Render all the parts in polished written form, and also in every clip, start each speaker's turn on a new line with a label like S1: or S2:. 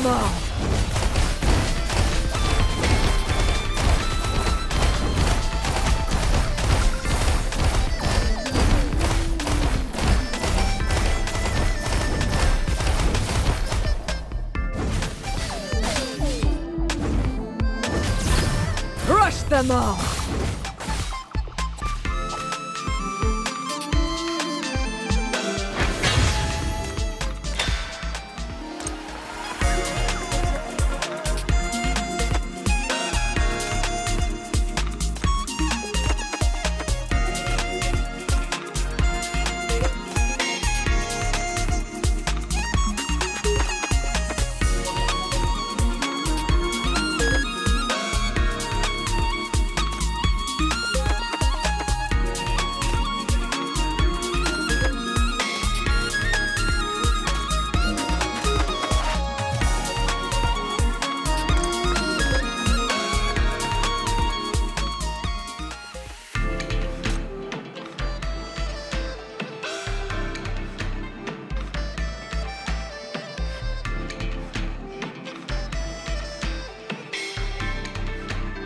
S1: them all! Crush them all!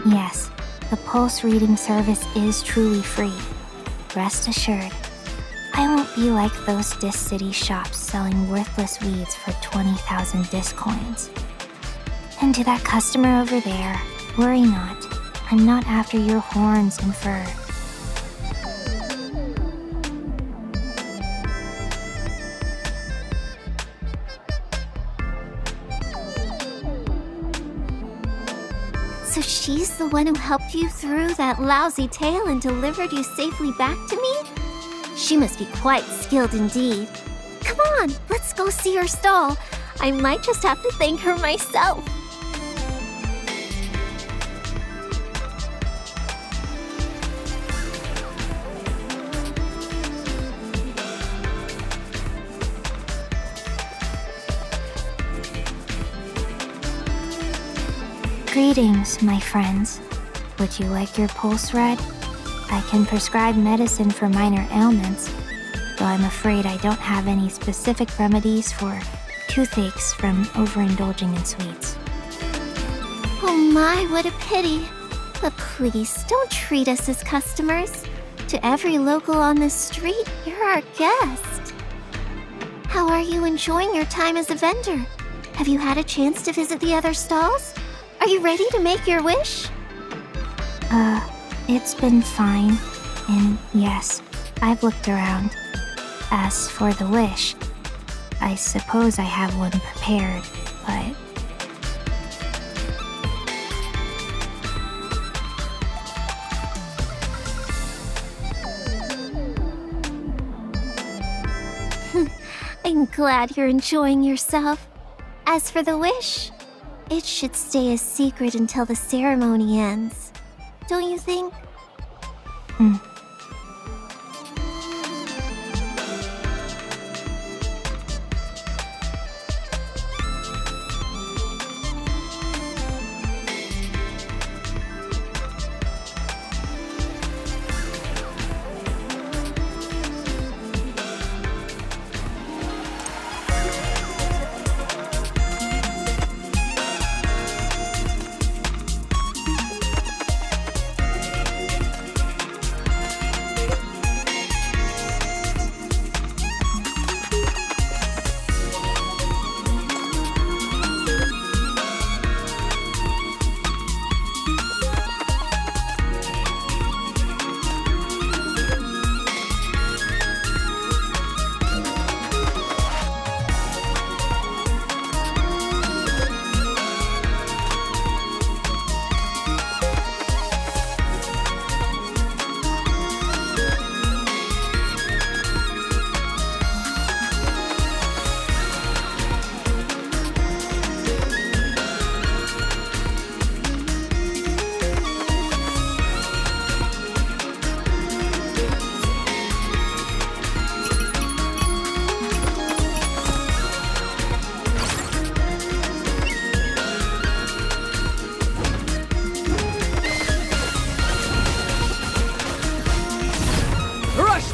S2: Yes, the pulse reading service is truly free. Rest assured, I won't be like those Disc City shops selling worthless weeds for 20,000 disc coins. And to that customer over there, worry not. I'm not after your horns and fur.
S3: So she's the one who helped you through that lousy tale and delivered you safely back to me? She must be quite skilled indeed. Come on, let's go see her stall. I might just have to thank her myself.
S2: Greetings, my friends. Would you like your pulse read? I can prescribe medicine for minor ailments, though I'm afraid I don't have any specific remedies for toothaches from overindulging in sweets.
S3: Oh my, what a pity. But please, don't treat us as customers. To every local on this street, you're our guest. How are you enjoying your time as a vendor? Have you had a chance to visit the other stalls? Are you ready to make your wish?
S2: It's been fine. And yes, I've looked around. As for the wish, I suppose I have one prepared, but...
S3: I'm glad you're enjoying yourself. As for the wish, it should stay a secret until the ceremony ends. Don't you think?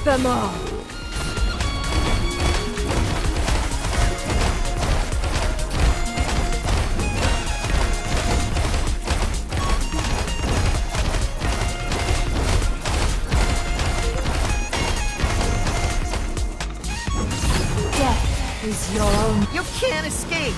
S1: Them all! is your own.
S4: You can't escape!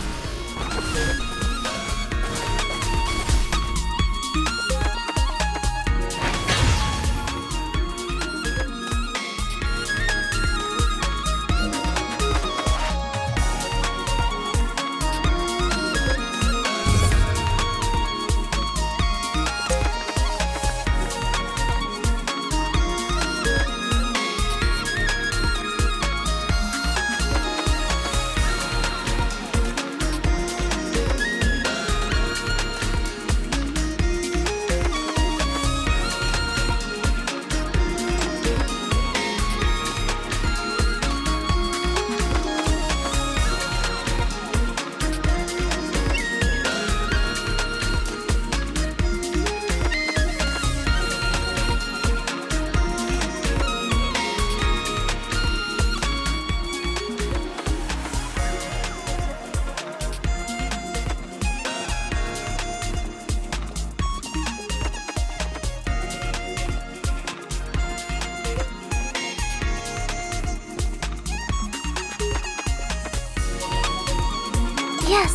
S3: Yes,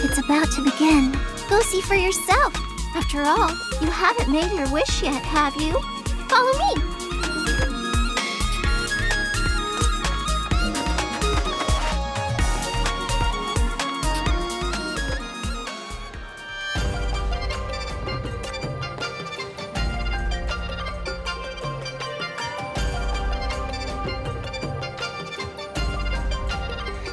S3: it's about to begin. Go see for yourself. After all, you haven't made your wish yet, have you? Follow me.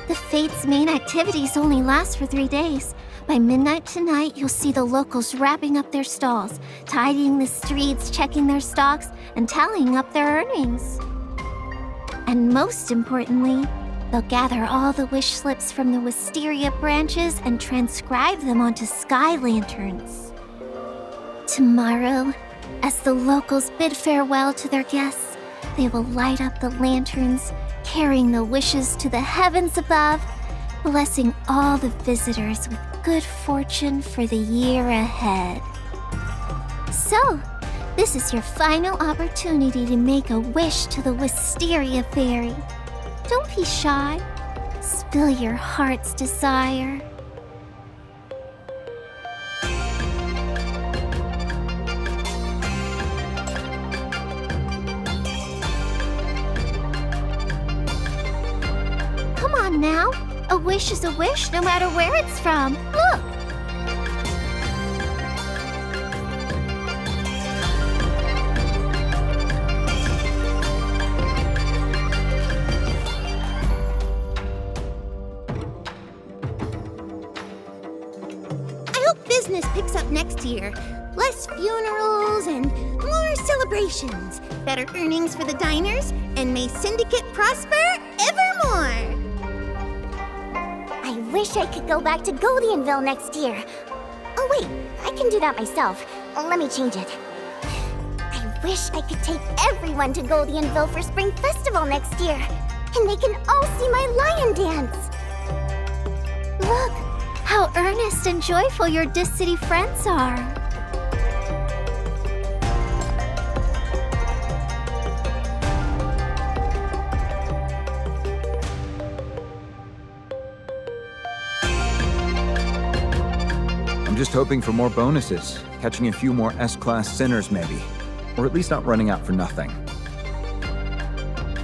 S3: The Fate's main activities only last for 3 days. By midnight tonight, you'll see the locals wrapping up their stalls, tidying the streets, checking their stocks, and tallying up their earnings. And most importantly, they'll gather all the wish slips from the wisteria branches and transcribe them onto sky lanterns. Tomorrow, as the locals bid farewell to their guests, they will light up the lanterns, carrying the wishes to the heavens above, blessing all the visitors with good fortune for the year ahead. So, this is your final opportunity to make a wish to the Wisteria Fairy. Don't be shy. Spill your heart's desire. Come on now. A wish is a wish no matter where it's from. Look! I hope business picks up next year. Less funerals and more celebrations. Better earnings for the diners, and may Syndicate prosper evermore!
S5: I wish I could go back to Goldianville next year. Oh wait, I can do that myself. Let me change it. I wish I could take everyone to Goldianville for Spring Festival next year. And they can all see my lion dance.
S3: Look, how earnest and joyful your Dis City friends are.
S6: I'm just hoping for more bonuses, catching a few more S-Class sinners maybe. Or at least not running out for nothing.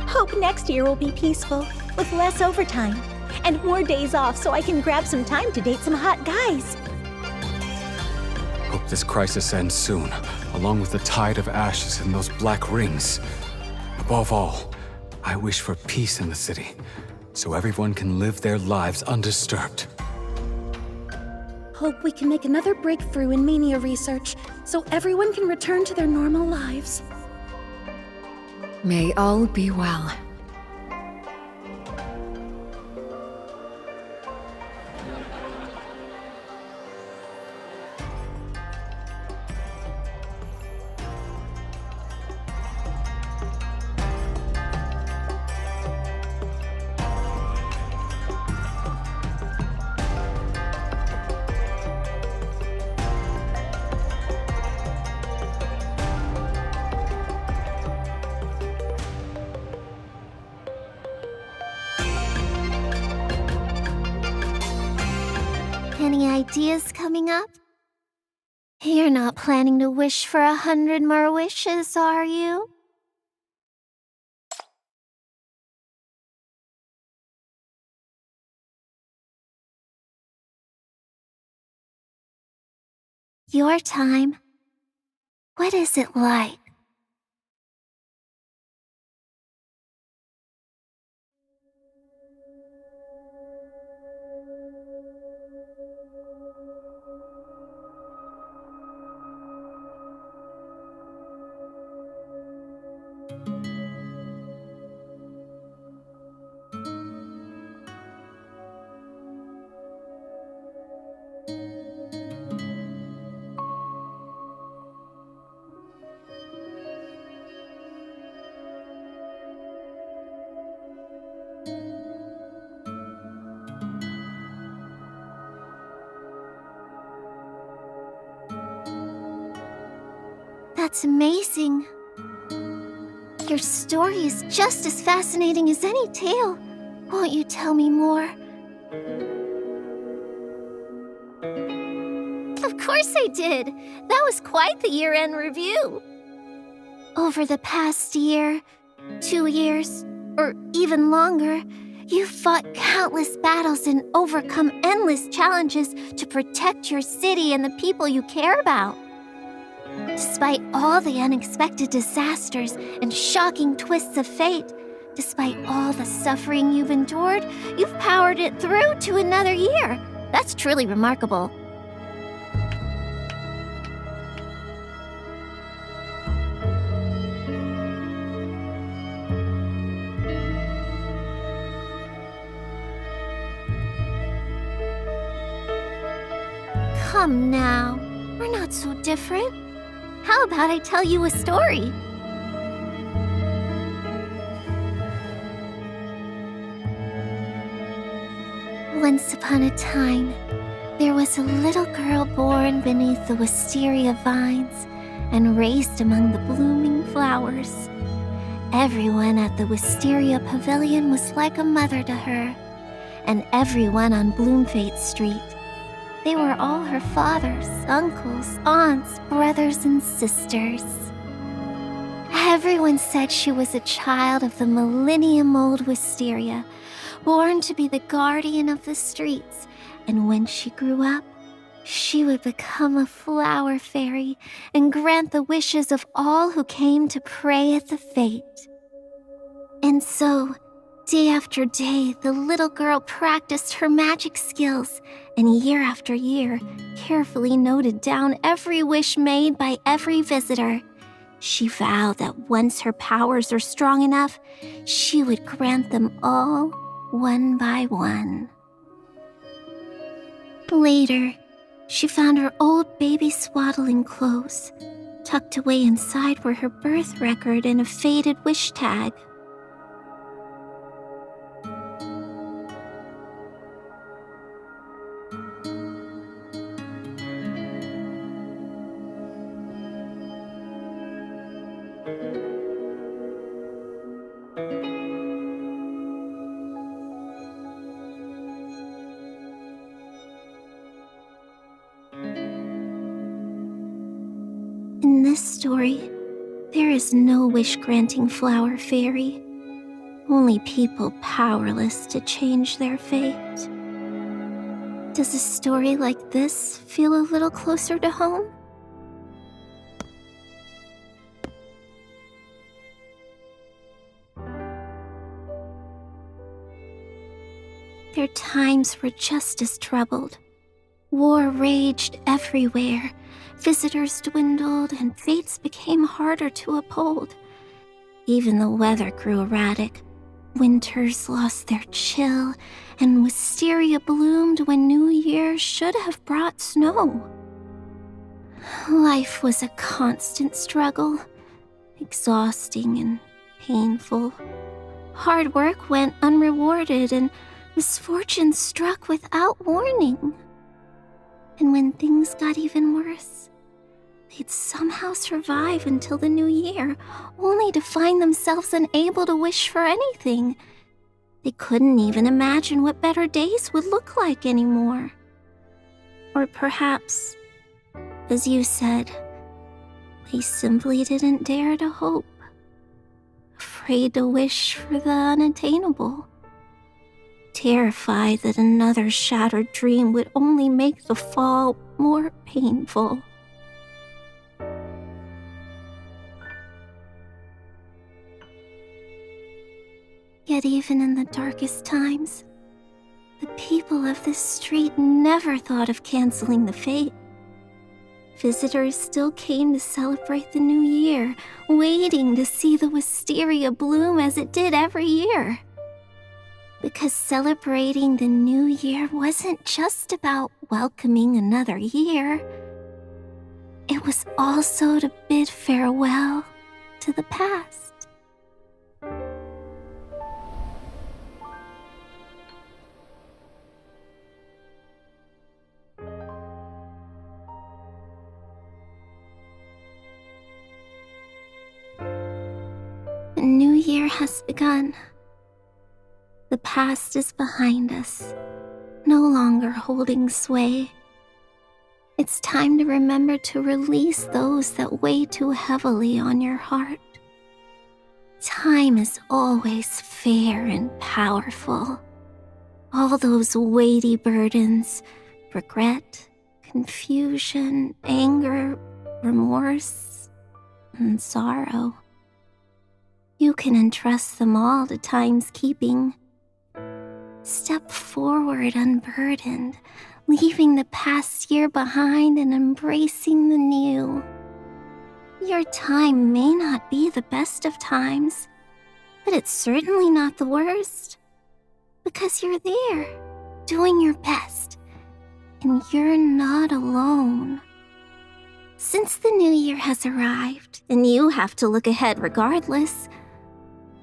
S7: Hope next year will be peaceful, with less overtime, and more days off so I can grab some time to date some hot guys.
S8: Hope this crisis ends soon, along with the tide of ashes and those black rings. Above all, I wish for peace in the city, so everyone can live their lives undisturbed.
S7: Hope we can make another breakthrough in mania research, so everyone can return to their normal lives.
S1: May all be well.
S3: Any ideas coming up? You're not planning to wish for 100 more wishes, are you? Your time. What is it like? That's amazing. Your story is just as fascinating as any tale. Won't you tell me more? Of course I did. That was quite the year-end review. Over the past year, 2 years, or even longer, you've fought countless battles and overcome endless challenges to protect your city and the people you care about. Despite all the unexpected disasters and shocking twists of fate, despite all the suffering you've endured, you've powered it through to another year. That's truly remarkable. Come now, we're not so different. How about I tell you a story? Once upon a time, there was a little girl born beneath the wisteria vines and raised among the blooming flowers. Everyone at the Wisteria Pavilion was like a mother to her, and everyone on Bloomfate Street. They were all her fathers, uncles, aunts, brothers, and sisters. Everyone said she was a child of the millennium-old Wisteria, born to be the guardian of the streets, and when she grew up, she would become a flower fairy and grant the wishes of all who came to pray at the fete. And so, day after day, the little girl practiced her magic skills, and year after year, carefully noted down every wish made by every visitor. She vowed that once her powers are strong enough, she would grant them all, one by one. Later, she found her old baby swaddling clothes. Tucked away inside were her birth record and a faded wish tag. In this story, there is no wish-granting flower fairy, only people powerless to change their fate. Does a story like this feel a little closer to home? Their times were just as troubled. War raged everywhere. Visitors dwindled, and fates became harder to uphold. Even the weather grew erratic. Winters lost their chill, and wisteria bloomed when New Year should have brought snow. Life was a constant struggle, exhausting and painful. Hard work went unrewarded, and misfortune struck without warning. And when things got even worse, they'd somehow survive until the new year, only to find themselves unable to wish for anything. They couldn't even imagine what better days would look like anymore. Or perhaps, as you said, they simply didn't dare to hope. Afraid to wish for the unattainable. Terrified that another shattered dream would only make the fall more painful. Yet even in the darkest times, the people of this street never thought of canceling the fete. Visitors still came to celebrate the new year, waiting to see the wisteria bloom as it did every year. Because celebrating the new year wasn't just about welcoming another year. It was also to bid farewell to the past. The new year has begun. The past is behind us, no longer holding sway. It's time to remember to release those that weigh too heavily on your heart. Time is always fair and powerful. All those weighty burdens, regret, confusion, anger, remorse, and sorrow. You can entrust them all to time's keeping. Step forward unburdened, leaving the past year behind and embracing the new. Your time may not be the best of times, but it's certainly not the worst. Because you're there, doing your best, and you're not alone. Since the new year has arrived, and you have to look ahead regardless,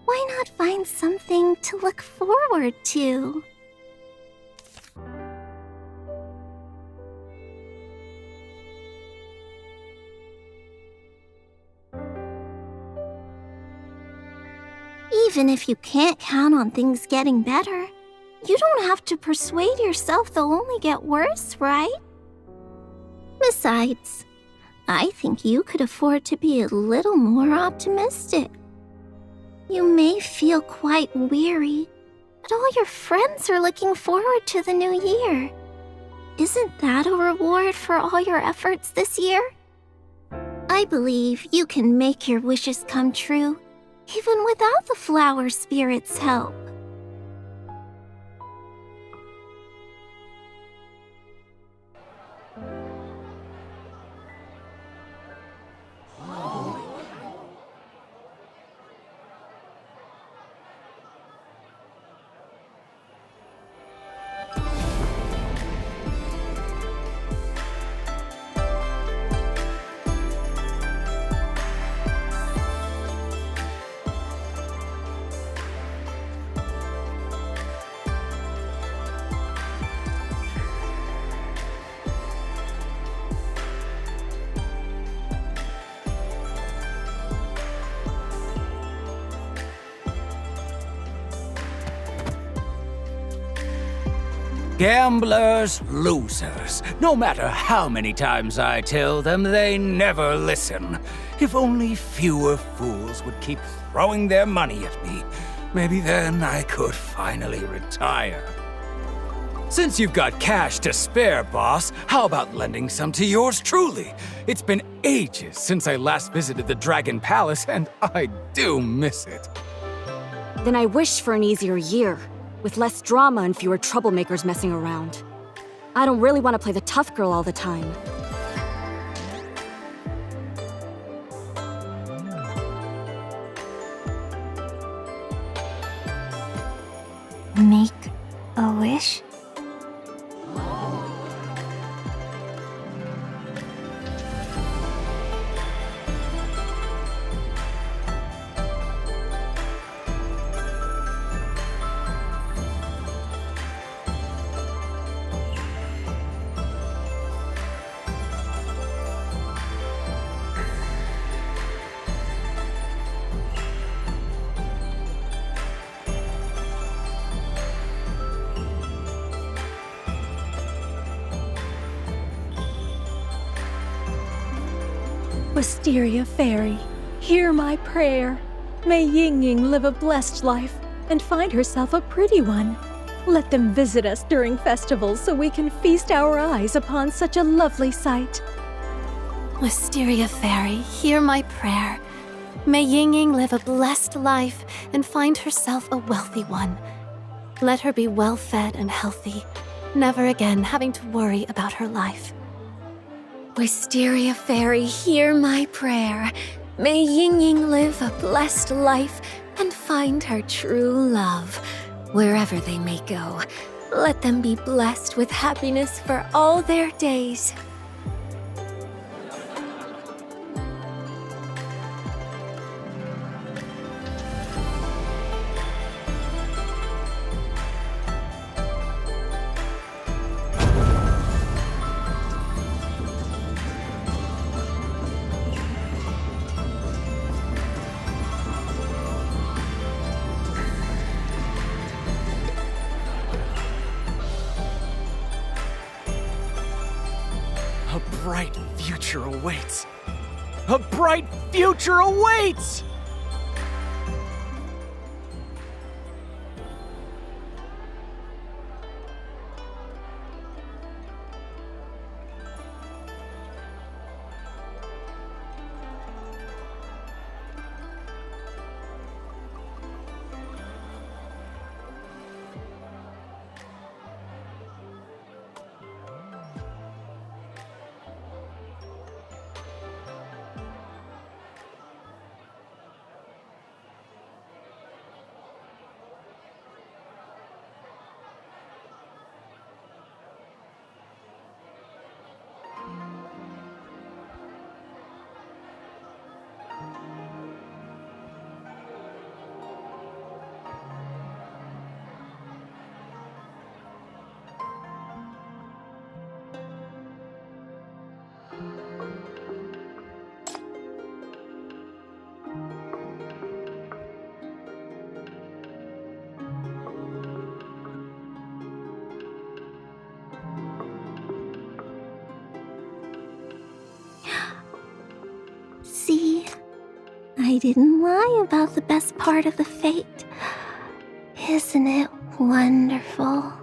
S3: why not find something to look forward to? Even if you can't count on things getting better, you don't have to persuade yourself they'll only get worse, right? Besides, I think you could afford to be a little more optimistic. You may feel quite weary, but all your friends are looking forward to the new year. Isn't that a reward for all your efforts this year? I believe you can make your wishes come true, even without the flower spirit's help.
S4: Gamblers, losers. No matter how many times I tell them, they never listen. If only fewer fools would keep throwing their money at me, maybe then I could finally retire. Since you've got cash to spare, boss, how about lending some to yours truly? It's been ages since I last visited the Dragon Palace, and I do miss it.
S9: Then I wish for an easier year, with less drama and fewer troublemakers messing around. I don't really want to play the tough girl all the time.
S2: Make a wish?
S7: Wisteria Fairy, hear my prayer. May Ying Ying live a blessed life and find herself a pretty one. Let them visit us during festivals so we can feast our eyes upon such a lovely sight.
S1: Wisteria Fairy, hear my prayer. May Ying Ying live a blessed life and find herself a wealthy one. Let her be well-fed and healthy, never again having to worry about her life. Wisteria Fairy, hear my prayer. May Ying Ying live a blessed life and find her true love, wherever they may go. Let them be blessed with happiness for all their days.
S10: A bright future awaits! A bright future awaits!
S3: See, I didn't lie about the best part of the fate. Isn't it wonderful?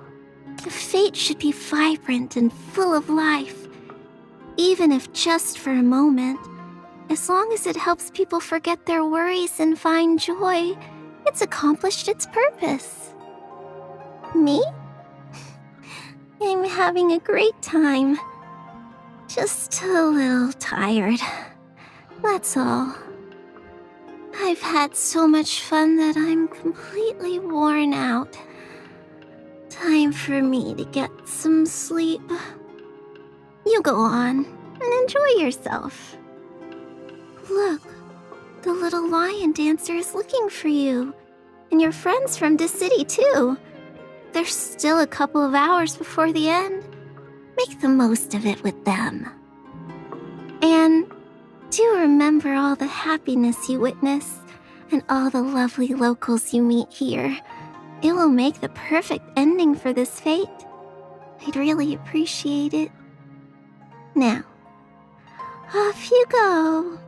S3: The fate should be vibrant and full of life, even if just for a moment. As long as it helps people forget their worries and find joy, it's accomplished its purpose. Me? I'm having a great time. Just a little tired. That's all. I've had so much fun that I'm completely worn out. Time for me to get some sleep. You go on and enjoy yourself. Look, the little lion dancer is looking for you. And your friends from this city too. There's still a couple of hours before the end. Make the most of it with them. And do remember all the happiness you witness and all the lovely locals you meet here. It will make the perfect ending for this fate. I'd really appreciate it. Now, off you go.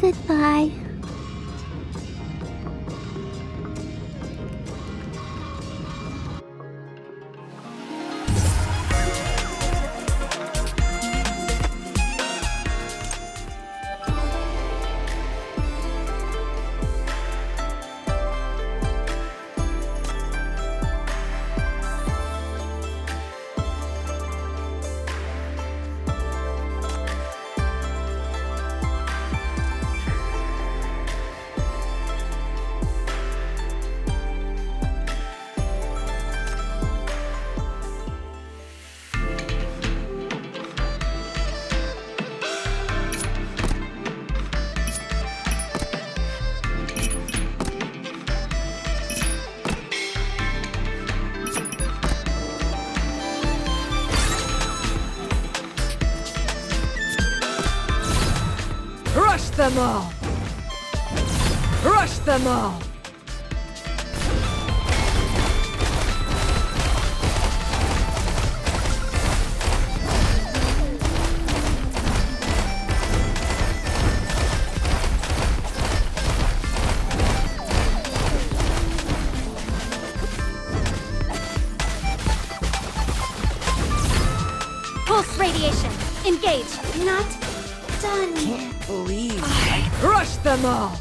S3: Goodbye.
S7: them all! Crush them all!
S5: Pulse radiation. Engage. Not done yet.
S4: Can't believe
S7: Crush them all!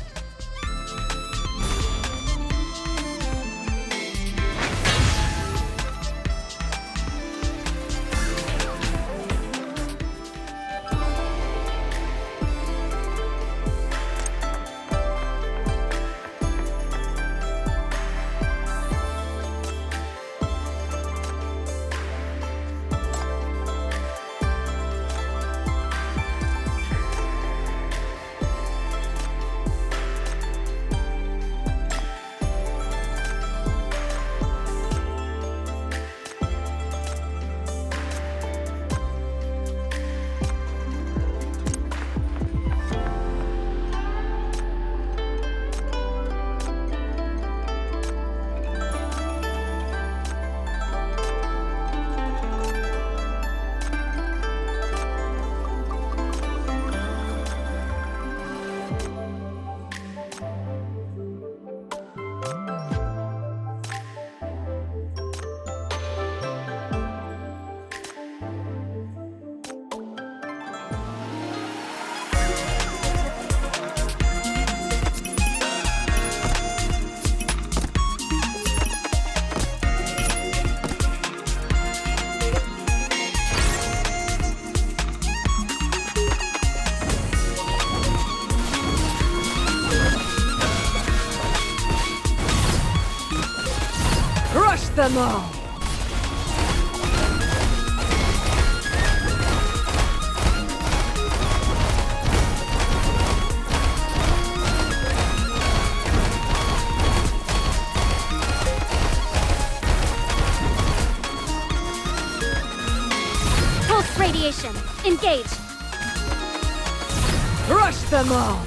S7: Crush them all!
S5: Pulse radiation. Engage.
S7: Crush them all!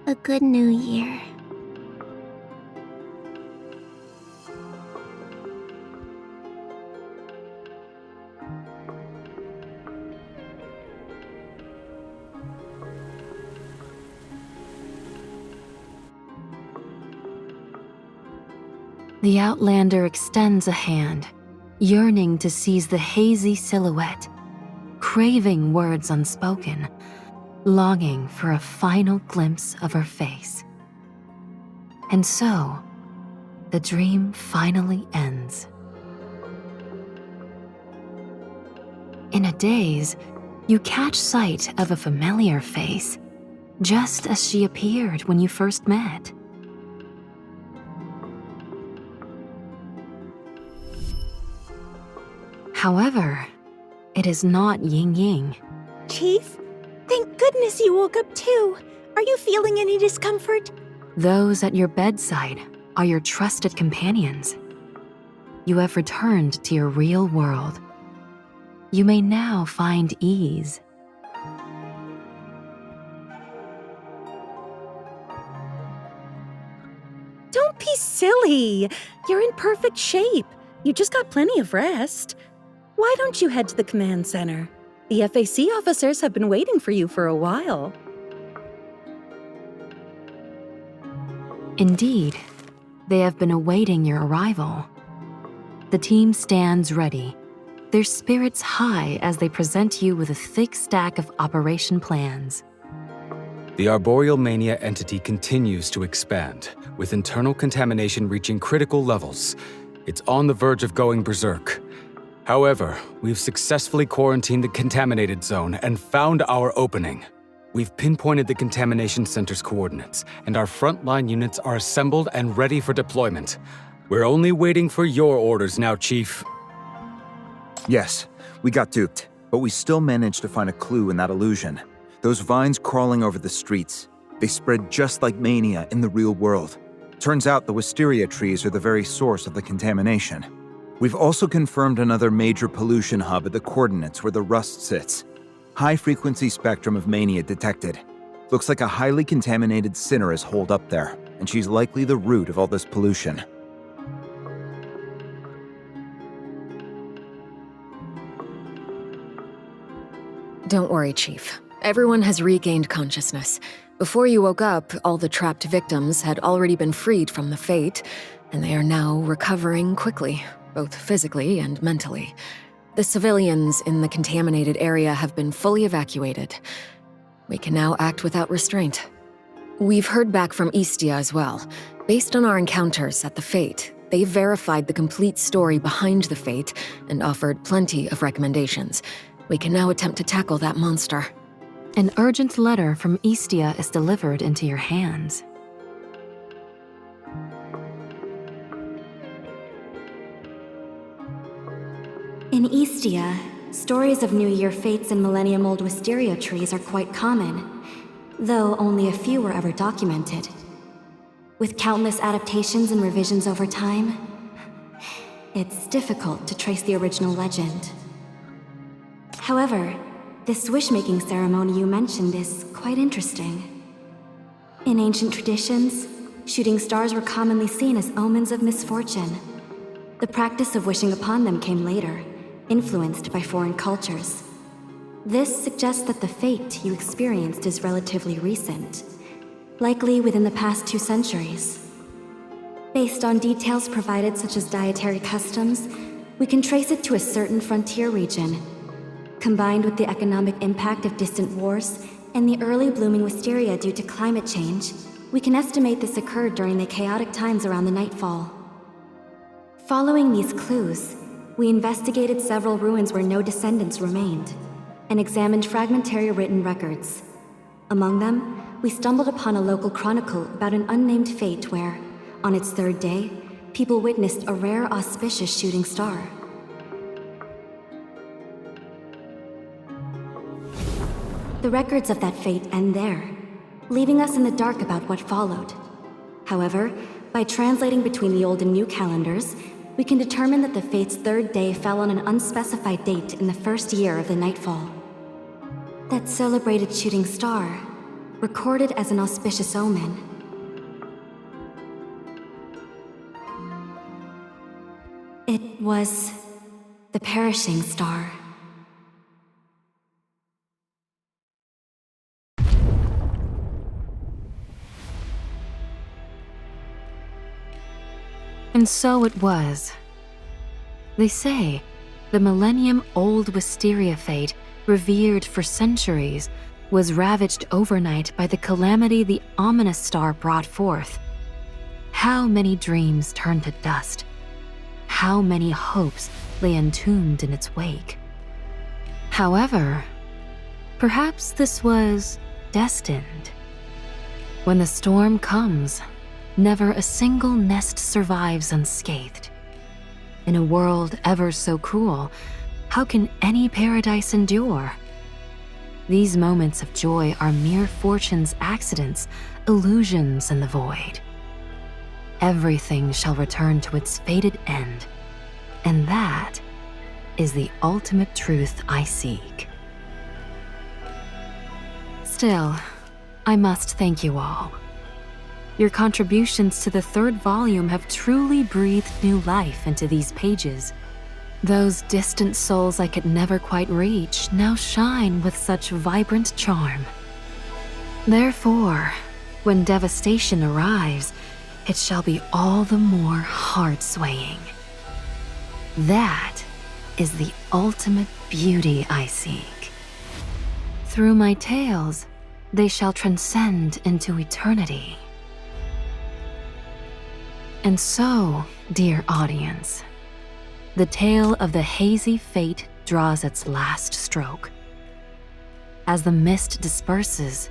S3: a good new year.
S1: The Outlander extends a hand, yearning to seize the hazy silhouette, craving words unspoken, longing for a final glimpse of her face. And so, the dream finally ends. In a daze, you catch sight of a familiar face, just as she appeared when you first met. However, it is not Ying Ying.
S11: Chief, thank goodness you woke up too. Are you feeling any discomfort?
S1: Those at your bedside are your trusted companions. You have returned to your real world. You may now find ease.
S11: Don't be silly. You're in perfect shape. You just got plenty of rest. Why don't you head to the command center? The FAC officers have been waiting for you for a while.
S1: Indeed, they have been awaiting your arrival. The team stands ready, their spirits high as they present you with a thick stack of operation plans.
S8: The arboreal mania entity continues to expand, with internal contamination reaching critical levels. It's on the verge of going berserk. However, we've successfully quarantined the contaminated zone and found our opening. We've pinpointed the contamination center's coordinates, and our frontline units are assembled and ready for deployment. We're only waiting for your orders now, Chief.
S6: Yes, we got duped, but we still managed to find a clue in that illusion. Those vines crawling over the streets. They spread just like mania in the real world. Turns out the wisteria trees are the very source of the contamination. We've also confirmed another major pollution hub at the coordinates where the rust sits. High-frequency spectrum of mania detected. Looks like a highly contaminated sinner is holed up there, and she's likely the root of all this pollution.
S12: Don't worry, Chief. Everyone has regained consciousness. Before you woke up, all the trapped victims had already been freed from the fate, and they are now recovering quickly, both physically and mentally. The civilians in the contaminated area have been fully evacuated. We can now act without restraint. We've heard back from Istia as well. Based on our encounters at the Fate, they verified the complete story behind the Fate and offered plenty of recommendations. We can now attempt to tackle that monster.
S1: An urgent letter from Istia is delivered into your hands.
S2: In Istia, stories of New Year fates and millennium-old wisteria trees are quite common, though only a few were ever documented. With countless adaptations and revisions over time, it's difficult to trace the original legend. However, this wish-making ceremony you mentioned is quite interesting. In ancient traditions, shooting stars were commonly seen as omens of misfortune. The practice of wishing upon them came later, influenced by foreign cultures. This suggests that the fate you experienced is relatively recent, likely within the past 2 centuries. Based on details provided such as dietary customs, we can trace it to a certain frontier region. Combined with the economic impact of distant wars and the early blooming wisteria due to climate change, we can estimate this occurred during the chaotic times around the Nightfall. Following these clues, we investigated several ruins where no descendants remained, and examined fragmentary written records. Among them, we stumbled upon a local chronicle about an unnamed fate where, on its 3rd day, people witnessed a rare auspicious shooting star. The records of that fate end there, leaving us in the dark about what followed. However, by translating between the old and new calendars, we can determine that the fate's 3rd day fell on an unspecified date in the 1st year of the Nightfall. That celebrated shooting star,
S9: recorded as an auspicious omen. It was the perishing star.
S13: And so it was. They say the millennium-old wisteria fate, revered for centuries, was ravaged overnight by the calamity the ominous star brought forth. How many dreams turned to dust? How many hopes lay entombed in its wake? However, perhaps this was destined. When the storm comes, never a single nest survives unscathed. In a world ever so cruel, how can any paradise endure? These moments of joy are mere fortune's accidents, illusions in the void. Everything shall return to its fated end, and that is the ultimate truth I seek. Still, I must thank you all. Your contributions to the third volume have truly breathed new life into these pages. Those distant souls I could never quite reach now shine with such vibrant charm. Therefore, when devastation arrives, it shall be all the more heart-swaying. That is the ultimate beauty I seek. Through my tales, they shall transcend into eternity. And so, dear audience, the tale of the hazy fate draws its last stroke. As the mist disperses,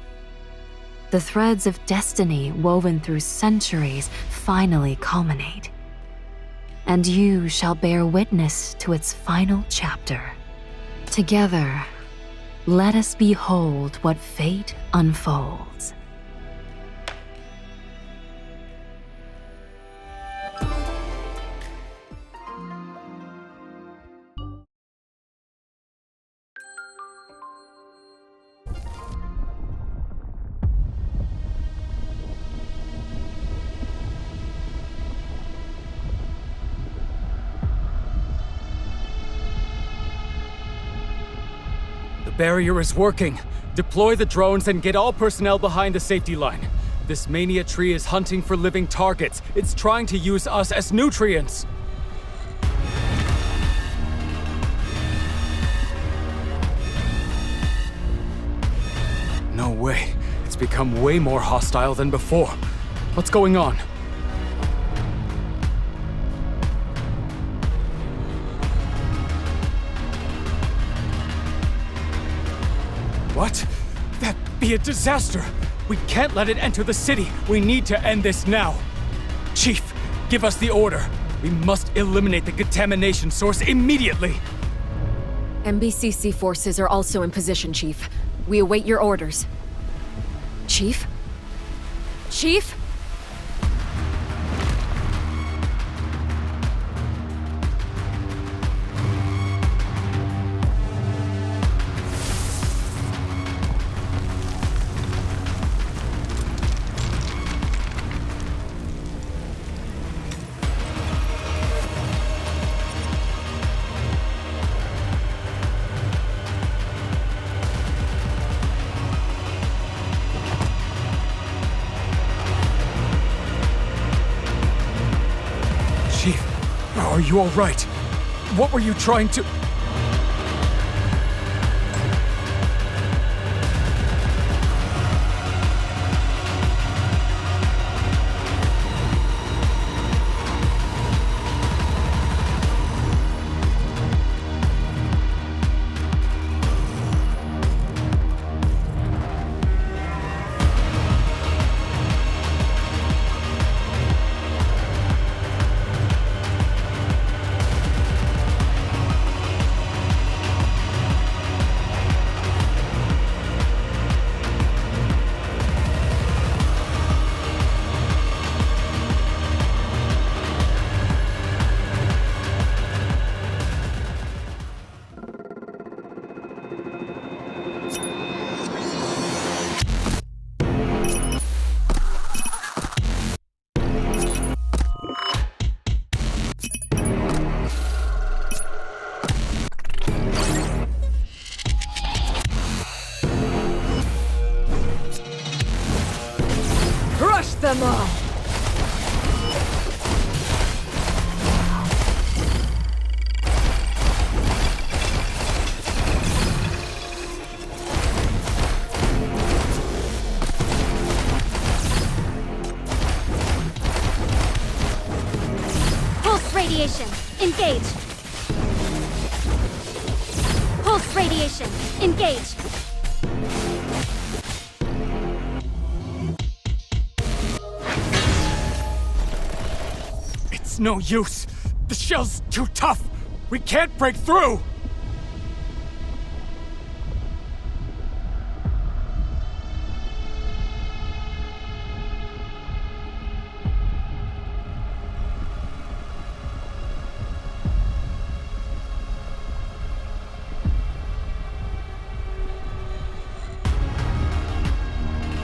S13: the threads of destiny woven through centuries finally culminate, and you shall bear witness to its final chapter. Together, let us behold what fate unfolds.
S10: The barrier is working. Deploy the drones and get all personnel behind the safety line. This mania tree is hunting for living targets. It's trying to use us as nutrients. No way. It's become way more hostile than before. What's going on? What? That'd be a disaster! We can't let it enter the city! We need to end this now! Chief, give us the order! We must eliminate the contamination source immediately!
S12: MBCC forces are also in position, Chief. We await your orders. Chief? Chief?
S10: Are you all right? What were you trying to...
S9: radiation, engage! Pulse radiation, engage!
S10: It's no use. The shell's too tough. We can't break through.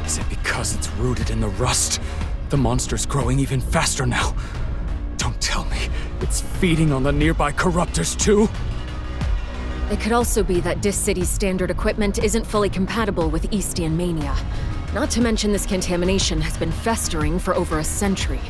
S10: Is it because it's rooted in the rust? The monster's growing even faster now. Don't tell me it's feeding on the nearby corruptors too?
S12: It could also be that Dis City's standard equipment isn't fully compatible with Eastian mania. Not to mention this contamination has been festering for over a century.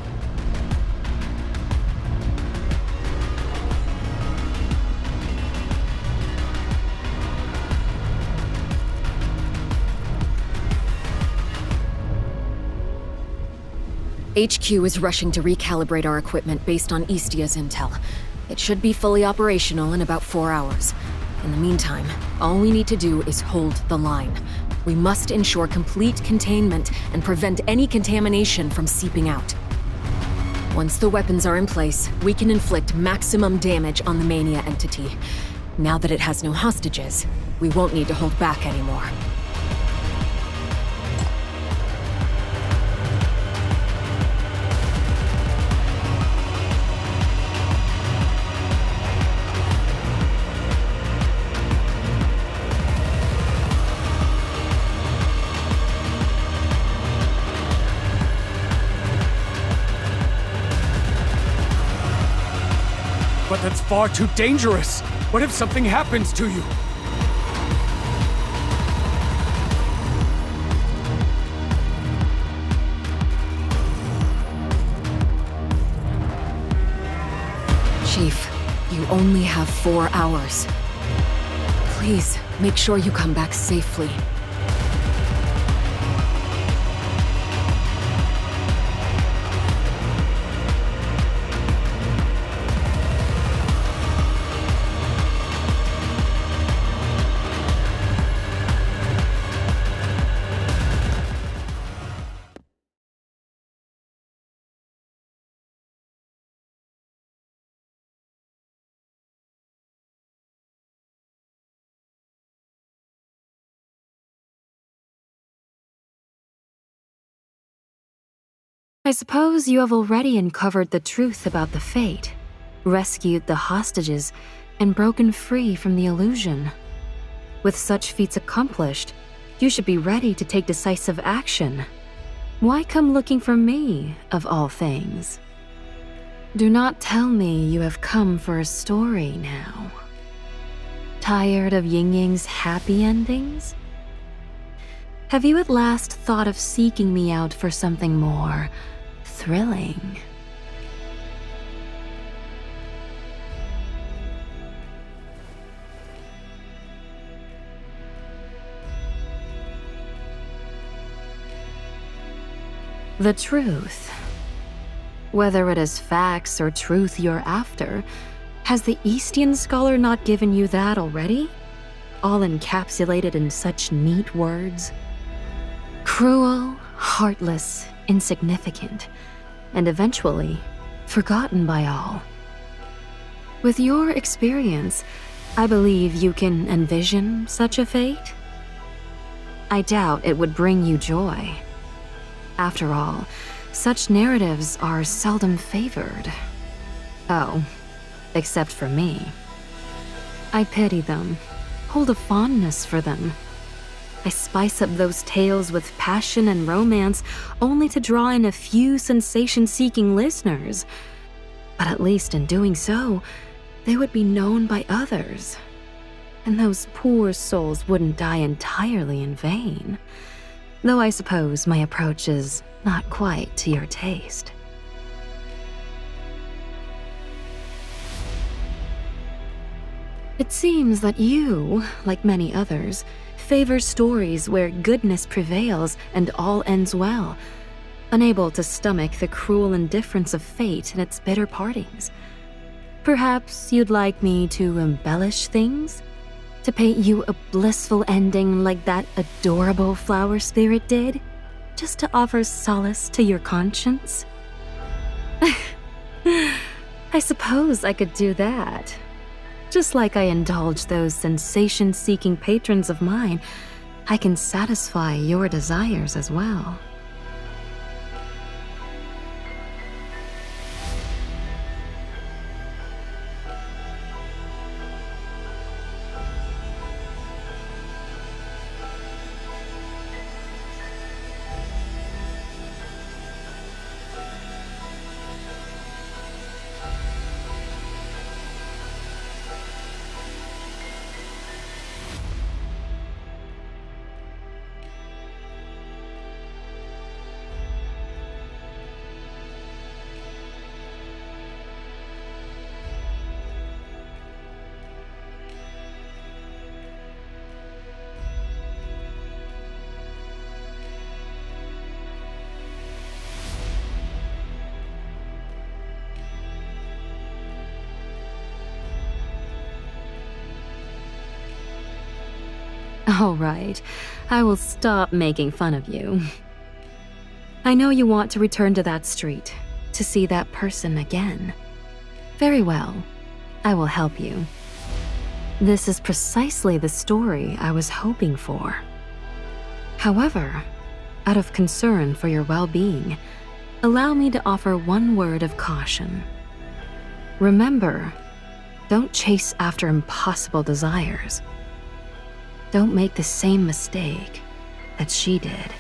S12: HQ is rushing to recalibrate our equipment based on Eastia's intel. It should be fully operational in about 4 hours. In the meantime, all we need to do is hold the line. We must ensure complete containment and prevent any contamination from seeping out. Once the weapons are in place, we can inflict maximum damage on the Mania entity. Now that it has no hostages, we won't need to hold back anymore.
S10: But that's far too dangerous. What if something happens to you?
S12: Chief, you only have 4 hours. Please, make sure you come back safely.
S13: I suppose you have already uncovered the truth about the fate, rescued the hostages, and broken free from the illusion. With such feats accomplished, you should be ready to take decisive action. Why come looking for me, of all things? Do not tell me you have come for a story now. Tired of Ying-Ying's happy endings? Have you at last thought of seeking me out for something more thrilling? The truth. Whether it is facts or truth you're after, has the Eastian scholar not given you that already? All encapsulated in such neat words? Cruel, heartless, insignificant, and eventually forgotten by all. With your experience, I believe you can envision such a fate? I doubt it would bring you joy. After all, such narratives are seldom favored. Oh, except for me. I pity them, hold a fondness for them. I spice up those tales with passion and romance only to draw in a few sensation-seeking listeners. But at least in doing so, they would be known by others. And those poor souls wouldn't die entirely in vain. Though I suppose my approach is not quite to your taste. It seems that you, like many others, favor stories where goodness prevails and all ends well, unable to stomach the cruel indifference of fate and its bitter partings. Perhaps you'd like me to embellish things? To paint you a blissful ending like that adorable flower spirit did? Just to offer solace to your conscience? I suppose I could do that. Just like I indulge those sensation-seeking patrons of mine, I can satisfy your desires as well. All right, I will stop making fun of you. I know you want to return to that street, to see that person again. Very well, I will help you. This is precisely the story I was hoping for. However, out of concern for your well-being, allow me to offer one word of caution. Remember, don't chase after impossible desires. Don't make the same mistake that she did.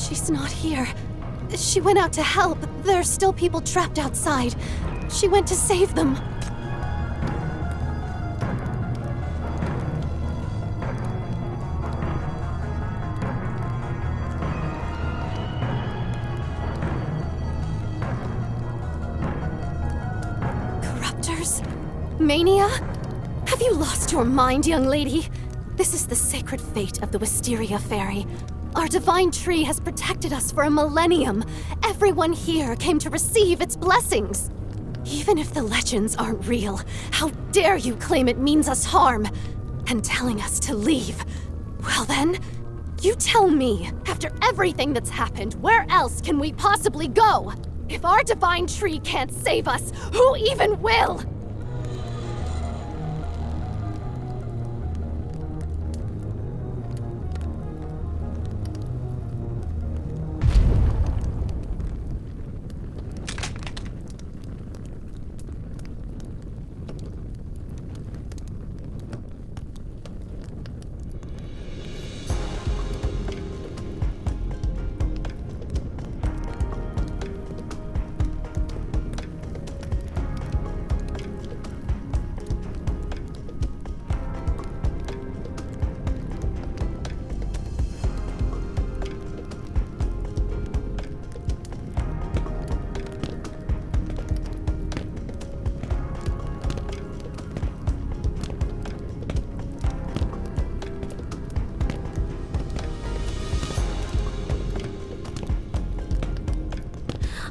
S1: She's not here. She went out to help. There are still people trapped outside. She went to save them. Corruptors? Mania? Have you lost your mind, young lady? This is the sacred fate of the Wisteria Fairy. Our divine tree has protected us for a millennium. Everyone here came to receive its blessings. Even if the legends aren't real, how dare you claim it means us harm? And telling us to leave. Well then, you tell me, after everything that's happened, where else can we possibly go? If our divine tree can't save us, who even will?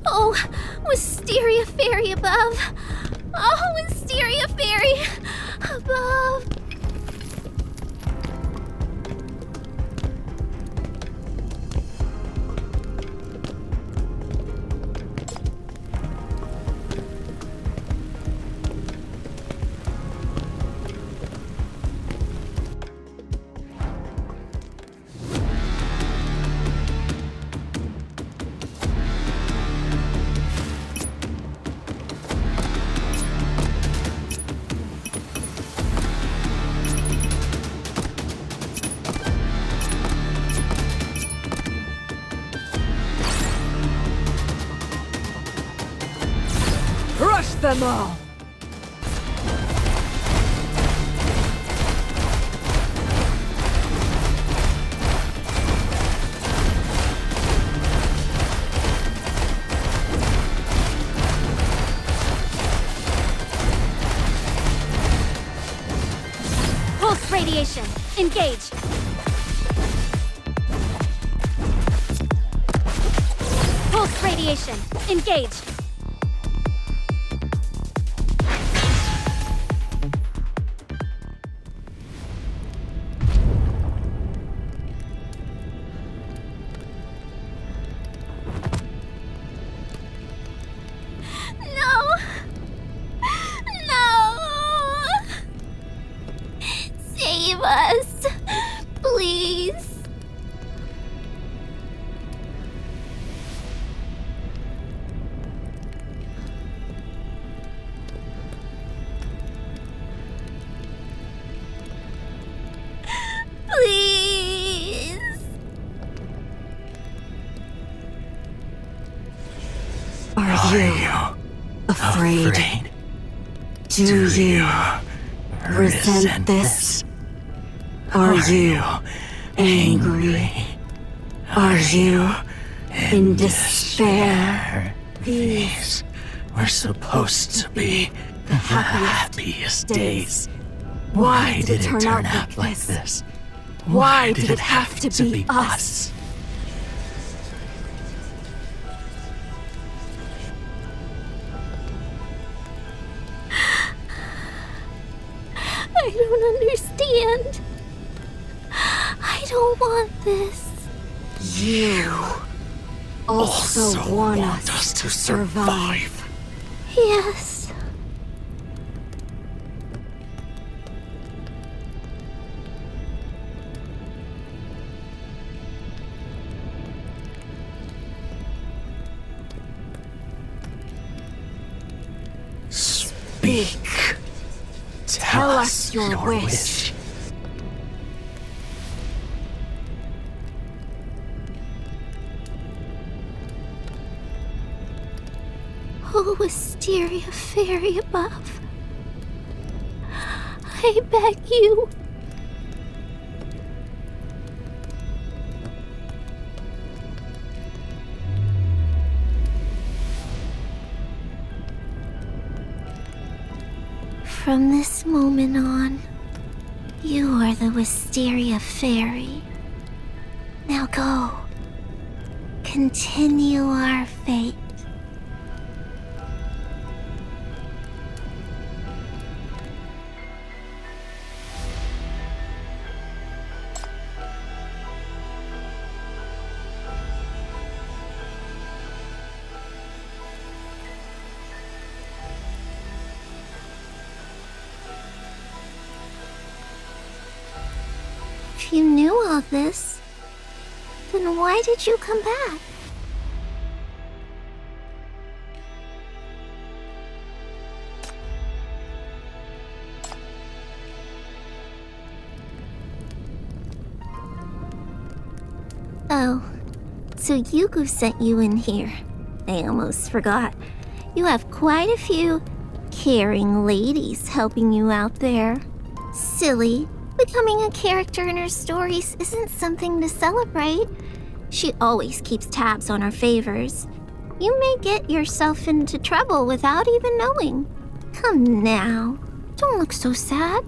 S3: Oh, Wisteria Fairy above. Oh, Wisteria Fairy above.
S9: Crush them all!
S5: Pulse radiation. Engage. Pulse radiation. Engage.
S3: No! No! Save us! Please! Please!
S14: Are you afraid? Do you resent this? Are you angry? Are you in despair? These were supposed to be the happiest days. Why did it turn out like this? Why did it have to be us?
S3: I don't understand. I don't want this.
S14: You also want us to survive.
S3: Yes.
S14: Speak. Tell us your wish.
S3: Oh, Wisteria Fairy above, I beg you. From this moment on, you are the Wisteria Fairy. Now go. Continue our fate. If you knew all this, then why did you come back? Oh, so Yuku sent you in here. I almost forgot. You have quite a few caring ladies helping you out there. Silly. Becoming a character in her stories isn't something to celebrate. She always keeps tabs on her favors. You may get yourself into trouble without even knowing. Come now, don't look so sad.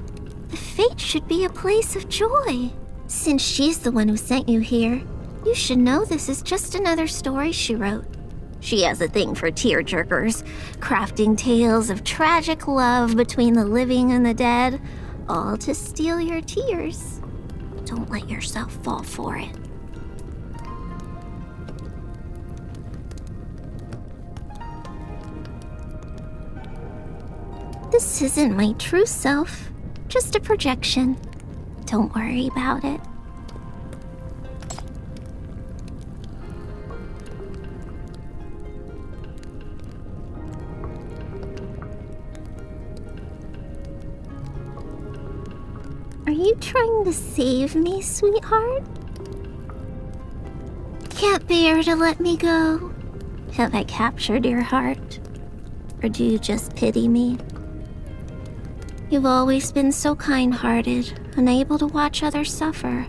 S3: The fate should be a place of joy. Since she's the one who sent you here, you should know this is just another story she wrote. She has a thing for tearjerkers, crafting tales of tragic love between the living and the dead, all to steal your tears. Don't let yourself fall for it. This isn't my true self, just a projection. Don't worry about it. Are you trying to save me, sweetheart? Can't bear to let me go. Have I captured your heart? Or do you just pity me? You've always been so kind-hearted, unable to watch others suffer,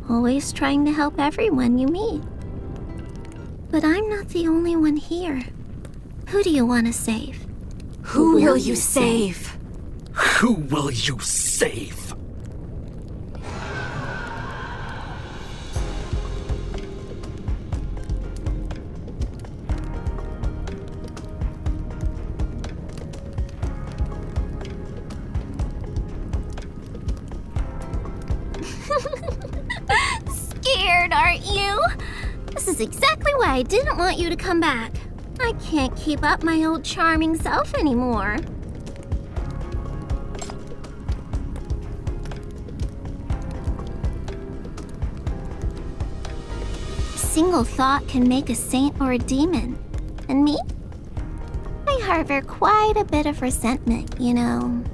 S3: always trying to help everyone you meet. But I'm not the only one here. Who do you want to save?
S9: Who will you save?
S10: Who will you save?
S3: Scared, aren't you? This is exactly why I didn't want you to come back. I can't keep up my old charming self anymore. A single thought can make a saint or a demon. And me? I harbor quite a bit of resentment, you know.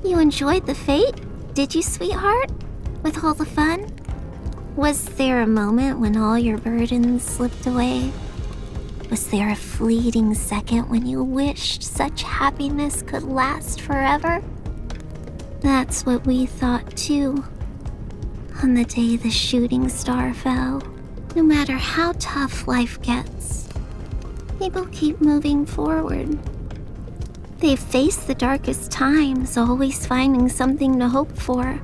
S3: You enjoyed the fate, did you, sweetheart? With all the fun? Was there a moment when all your burdens slipped away? Was there a fleeting second when you wished such happiness could last forever? That's what we thought too. On the day the shooting star fell, no matter how tough life gets, people keep moving forward. They've faced the darkest times, always finding something to hope for.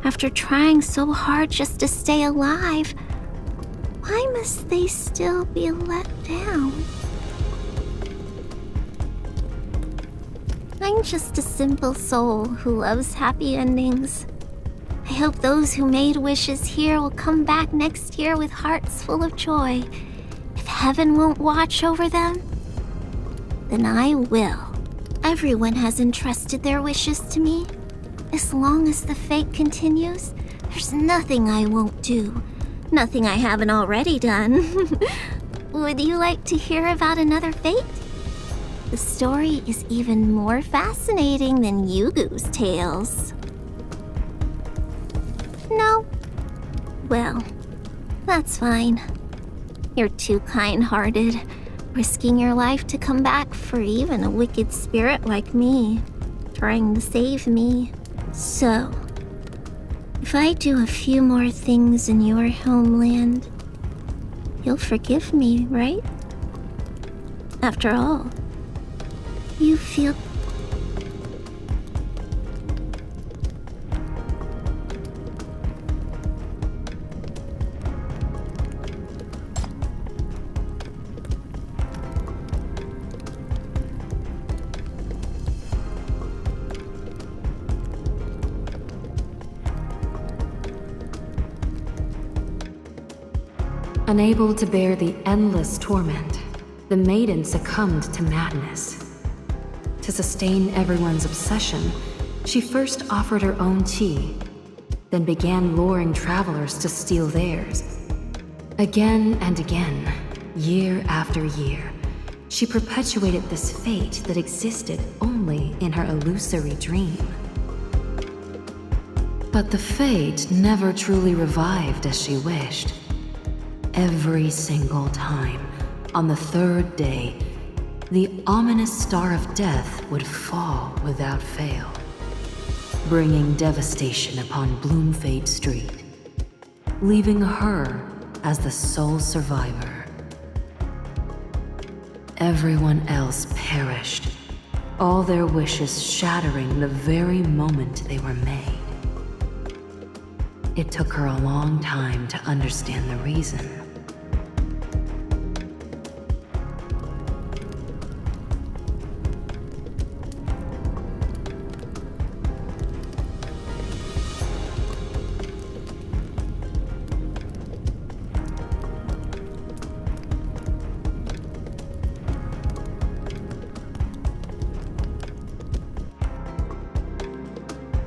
S3: After trying so hard just to stay alive, why must they still be let down? I'm just a simple soul who loves happy endings. I hope those who made wishes here will come back next year with hearts full of joy. If heaven won't watch over them, then I will. Everyone has entrusted their wishes to me. As long as the fate continues, there's nothing I won't do. Nothing I haven't already done. Would you like to hear about another fate? The story is even more fascinating than Yugu's tales. No? Well, that's fine. You're too kind-hearted, risking your life to come back for even a wicked spirit like me, trying to save me. So, if I do a few more things in your homeland, you'll forgive me, right? After all, you feel...
S13: Unable to bear the endless torment, the maiden succumbed to madness. To sustain everyone's obsession, she first offered her own tea, then began luring travelers to steal theirs. Again and again, year after year, she perpetuated this fate that existed only in her illusory dream. But the fate never truly revived as she wished. Every single time, on the third day, the ominous star of death would fall without fail, bringing devastation upon Bloomfade Street, leaving her as the sole survivor. Everyone else perished, all their wishes shattering the very moment they were made. It took her a long time to understand the reason.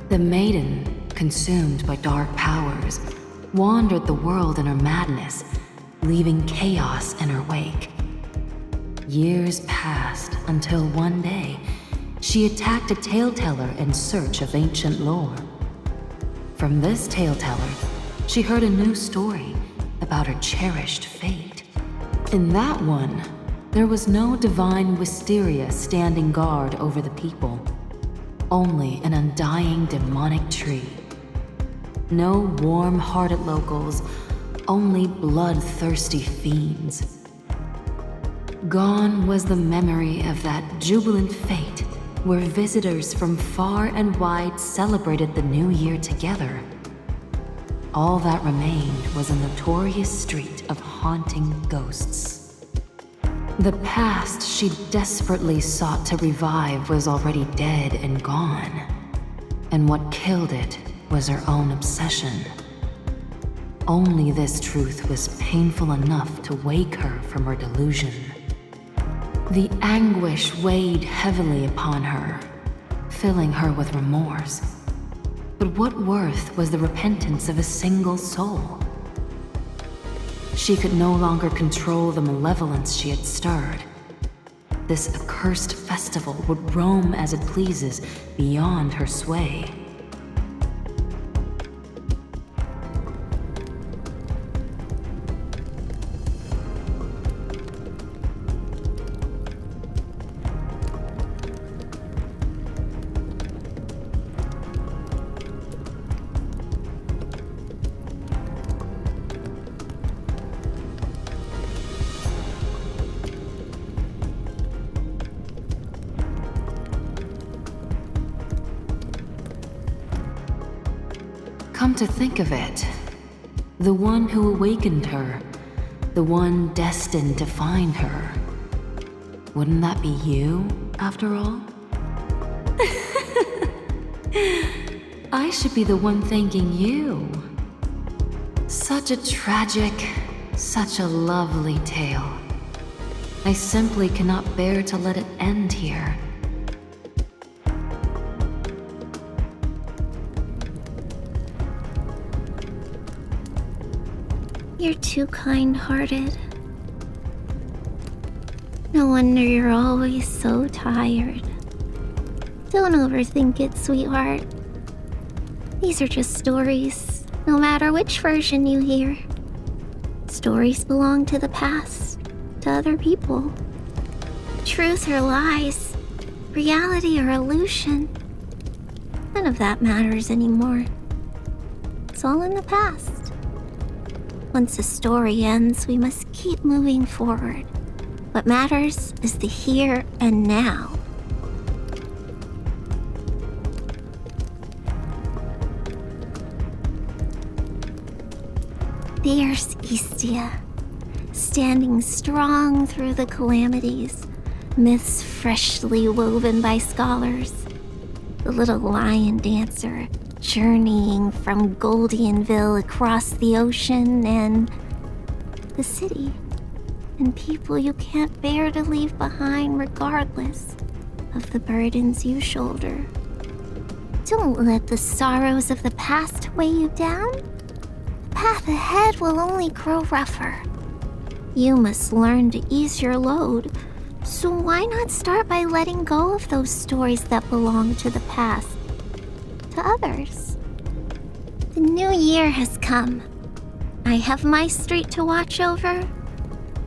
S13: The maiden, consumed by dark powers, wandered the world in her madness, leaving chaos in her wake. Years passed until one day, she attacked a tale-teller in search of ancient lore. From this tale-teller, she heard a new story about her cherished fate. In that one, there was no divine wisteria standing guard over the people. Only an undying demonic tree. No warm-hearted locals, only bloodthirsty fiends. Gone was the memory of that jubilant fate where visitors from far and wide celebrated the new year together. All that remained was a notorious street of haunting ghosts. The past she desperately sought to revive was already dead and gone. And what killed it was her own obsession. Only this truth was painful enough to wake her from her delusion. The anguish weighed heavily upon her, filling her with remorse. But what worth was the repentance of a single soul? She could no longer control the malevolence she had stirred. This accursed festival would roam as it pleases beyond her sway. Come to think of it, the one who awakened her, the one destined to find her, wouldn't that be you, after all? I should be the one thanking you. Such a tragic, such a lovely tale. I simply cannot bear to let it end here.
S3: You're too kind-hearted. No wonder you're always so tired. Don't overthink it, sweetheart. These are just stories, no matter which version you hear. Stories belong to the past, to other people. Truth or lies, reality or illusion. None of that matters anymore. It's all in the past. Once a story ends, we must keep moving forward. What matters is the here and now. There's Istia, standing strong through the calamities, myths freshly woven by scholars. The little lion dancer, journeying from Goldianville across the ocean and the city, and people you can't bear to leave behind regardless of the burdens you shoulder. Don't let the sorrows of the past weigh you down. The path ahead will only grow rougher. You must learn to ease your load, so why not start by letting go of those stories that belong to the past, to others? The new year has come. I have my street to watch over,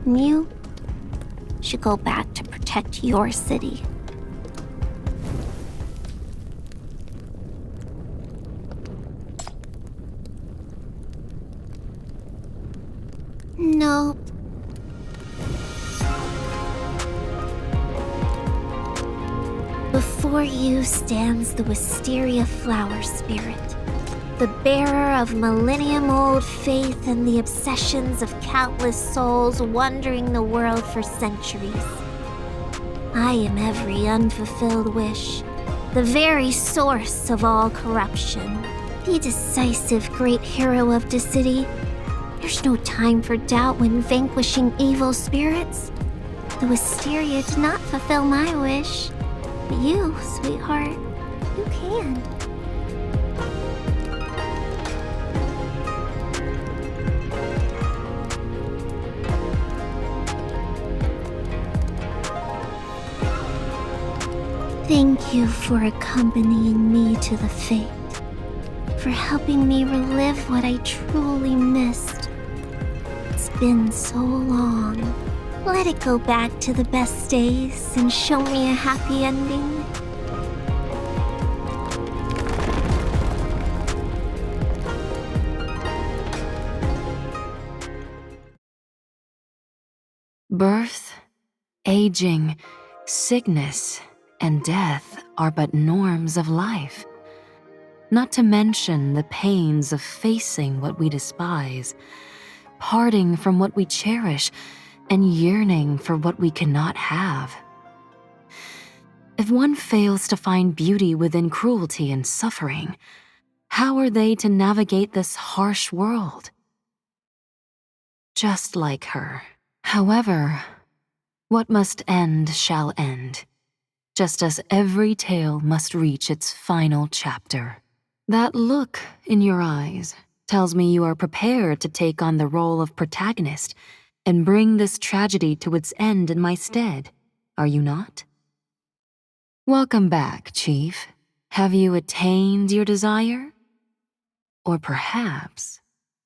S3: and you should go back to protect your city. Nope. Before you stands the Wisteria Flower Spirit, the bearer of millennium-old faith and the obsessions of countless souls wandering the world for centuries. I am every unfulfilled wish, the very source of all corruption. The decisive great hero of the city. There's no time for doubt when vanquishing evil spirits. The Wisteria did not fulfill my wish. But you, sweetheart, you can. Thank you for accompanying me to the fate, for helping me relive what I truly missed. It's been so long. Let it go back to the best days and show me a happy ending.
S13: Birth, aging, sickness, and death are but norms of life. Not to mention the pains of facing what we despise, parting from what we cherish, and yearning for what we cannot have. If one fails to find beauty within cruelty and suffering, how are they to navigate this harsh world? Just like her. However, what must end shall end, just as every tale must reach its final chapter. That look in your eyes tells me you are prepared to take on the role of protagonist and bring this tragedy to its end in my stead, are you not? Welcome back, Chief. Have you attained your desire? Or perhaps,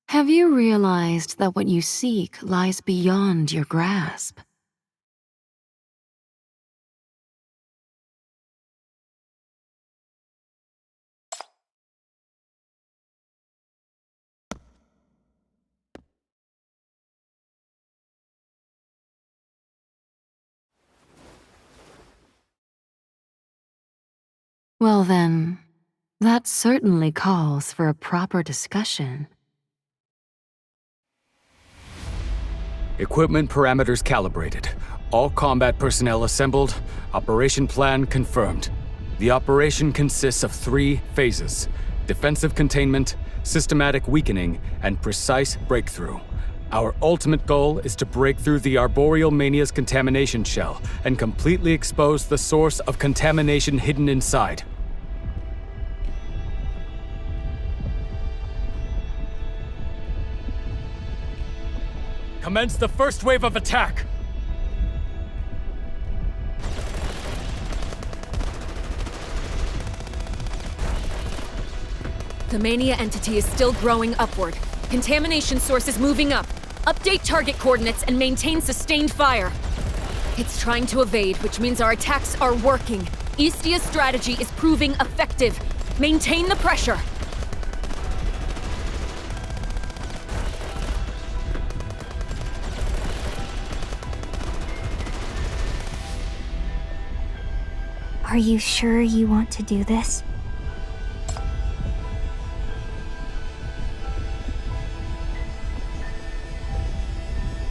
S13: have you realized that what you seek lies beyond your grasp? Well then, that certainly calls for a proper discussion.
S10: Equipment parameters calibrated. All combat personnel assembled. Operation plan confirmed. The operation consists of 3 phases: defensive containment, systematic weakening, and precise breakthrough. Our ultimate goal is to break through the Arboreal Mania's contamination shell and completely expose the source of contamination hidden inside. Commence the first wave of attack!
S12: The mania entity is still growing upward. Contamination source is moving up. Update target coordinates and maintain sustained fire. It's trying to evade, which means our attacks are working. Eastia's strategy is proving effective. Maintain the pressure.
S2: Are you sure you want to do this?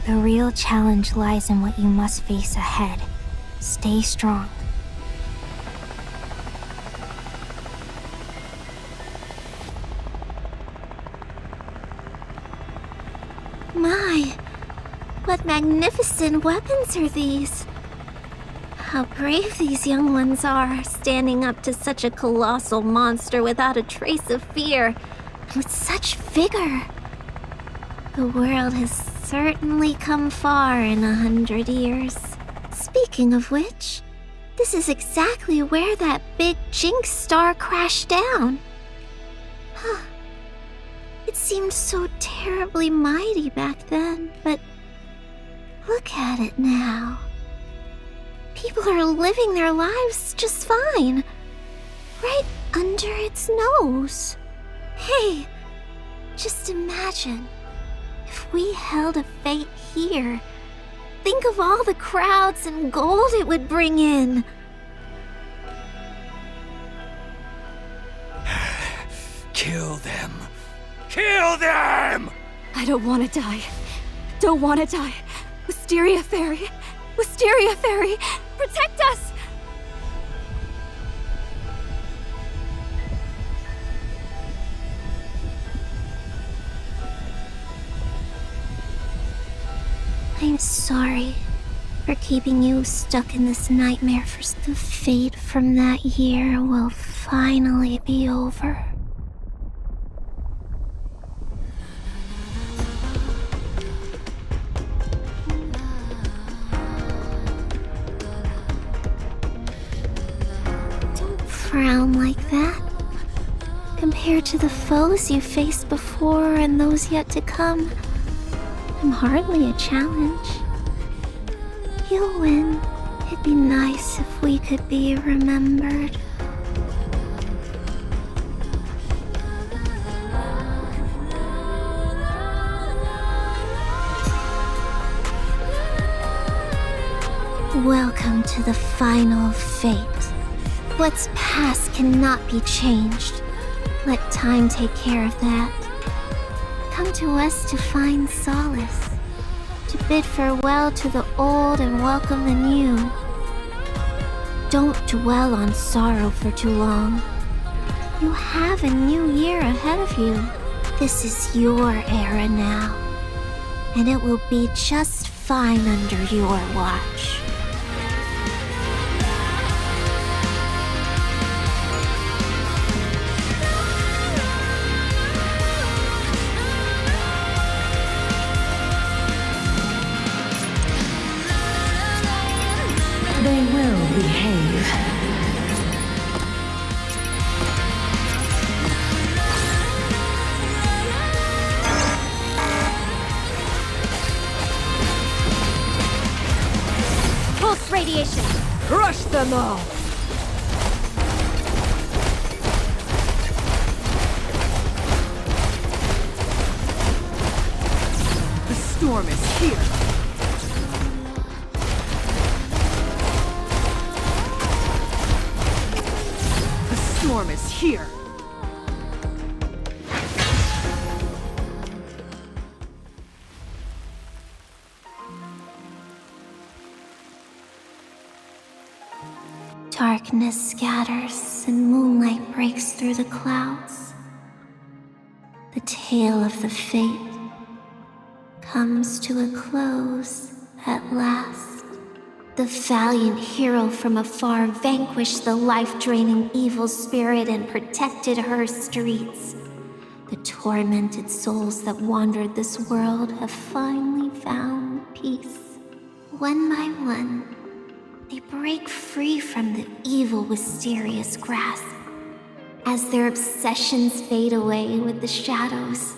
S2: The real challenge lies in what you must face ahead. Stay strong.
S3: My, what magnificent weapons are these? How brave these young ones are, standing up to such a colossal monster without a trace of fear, and with such vigor. The world has certainly come far in 100 years. Speaking of which, this is exactly where that big Jinx star crashed down. Huh. It seemed so terribly mighty back then, but look at it now. People are living their lives just fine, right under its nose. Hey, just imagine if we held a fete here. Think of all the crowds and gold it would bring in.
S4: Kill them. Kill them!
S9: I don't want to die. Don't want to die. Wisteria Fairy! Wisteria Fairy! Protect us!
S3: I'm sorry for keeping you stuck in this nightmare. For the fate from that year will finally be over. Don't frown like that. Compared to the foes you faced before and those yet to come, I'm hardly a challenge. You'll win. It'd be nice if we could be remembered. Welcome to the final fate. What's past cannot be changed. Let time take care of that. Come to us to find solace, to bid farewell to the old and welcome the new. Don't dwell on sorrow for too long. You have a new year ahead of you. This is your era now, and it will be just fine under your watch.
S7: They will behave.
S5: Pulse radiation!
S9: Crush them all!
S15: The storm is here! The storm is here!
S3: Darkness scatters and moonlight breaks through the clouds. The tale of the fate comes to a close at last. The valiant hero from afar vanquished the life-draining evil spirit and protected her streets. The tormented souls that wandered this world have finally found peace. One by one, they break free from the evil Wisteria's grasp. As their obsessions fade away with the shadows,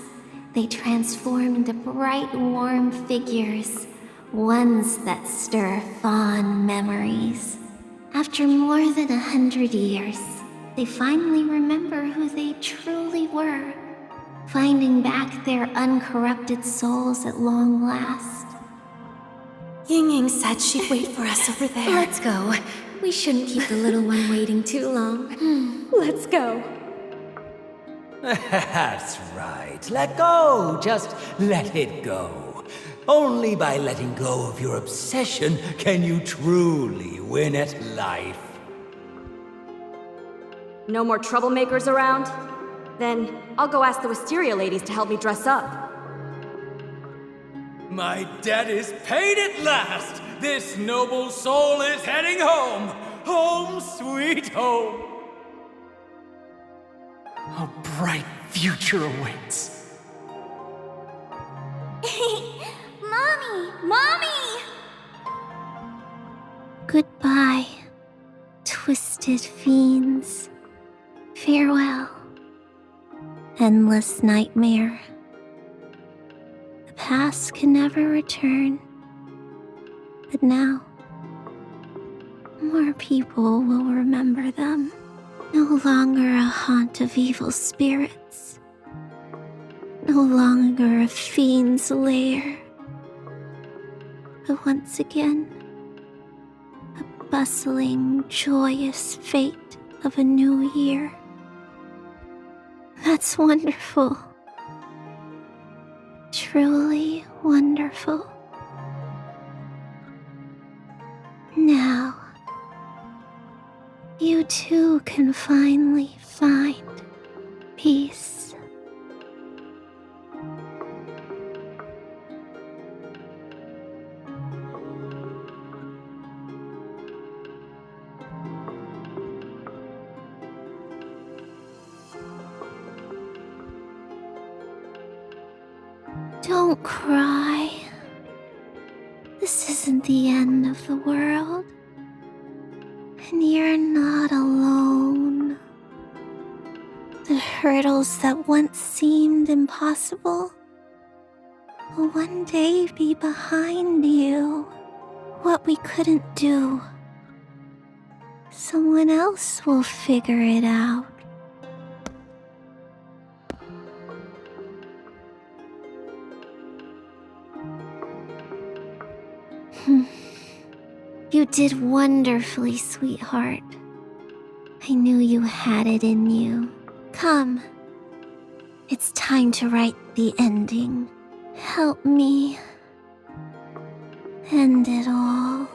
S3: they transform into bright, warm figures, ones that stir fond memories. After more than 100 years, they finally remember who they truly were, finding back their uncorrupted souls at long last.
S1: Ying said she'd wait for us over there.
S2: Let's go. We shouldn't keep the little one waiting too long.
S7: Let's go.
S4: That's right. Let go. Just let it go. Only by letting go of your obsession can you truly win at life.
S9: No more troublemakers around? Then I'll go ask the Wisteria ladies to help me dress up.
S10: My debt is paid at last! This noble soul is heading home! Home sweet home! A bright future awaits.
S5: Mommy! Mommy!
S3: Goodbye, twisted fiends. Farewell, endless nightmare. The past can never return, but now, more people will remember them. No longer a haunt of evil spirits. No longer a fiend's lair. But once again, a bustling, joyous fate of a new year. That's wonderful. Truly wonderful. Now, you too can finally find peace. Don't cry. This isn't the end of the world. And you're not alone. The hurdles that once seemed impossible will one day be behind you. What we couldn't do, someone else will figure it out. You did wonderfully, sweetheart. I knew you had it in you. Come. It's time to write the ending. Help me end it all.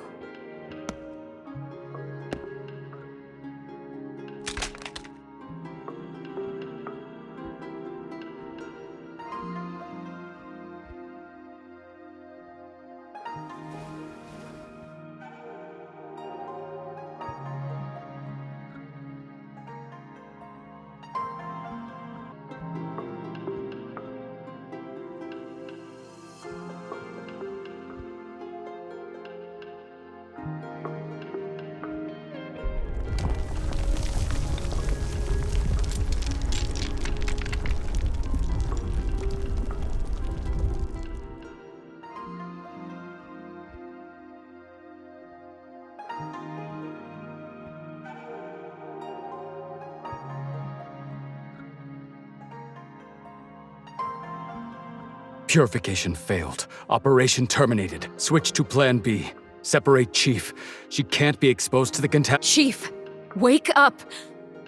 S8: Purification failed. Operation terminated. Switch to Plan B. Separate Chief. She can't be exposed to the
S12: Chief, wake up!